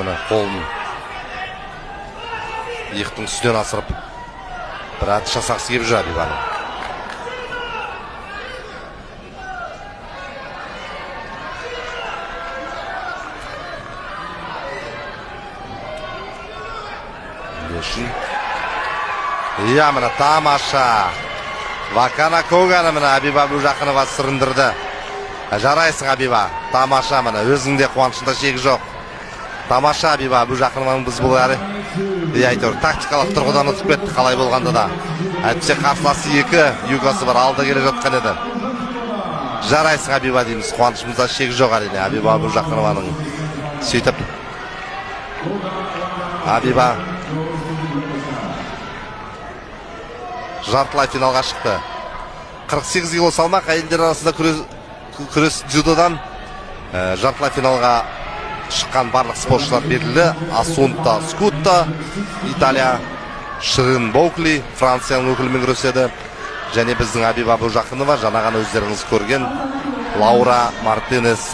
міне қолын иықтың үстінен асырып бір атыс жасағысы келіп жүр Абибаның. Иә, міне тамаша. Вакана Коганы міне Абиба Абужақынова сырындырды. Жарайсың Абиба. Тамаша міне өзіңде қуанышында шегі жоқ. Тамаша Абиба Абужақынованың біз бұл әрі. Әйтеуір тактикалық тұрғыдан ұтып кетті қалай болғанда да. Әйтпесе қарсыласы екі югасы бар алда келе жатқан еді. Жарайсың Абиба дейміз. Қуанышымызда шегі жоқ әрине Абиба Абужақынованың. Сөйтіп Абиба жартылай финалға шықты. 48 кило салмақ әйелдер арасында күрес дзюдодан жартылай финалға шыққан барлық спортшылар белгілі. Асунта Скутта, Италия, Ширин Боукли, Францияның өкілімен күреседі. Және біздің Абиба Абужақынова, жаңа ғана өздеріңіз көрген Лаура Мартинес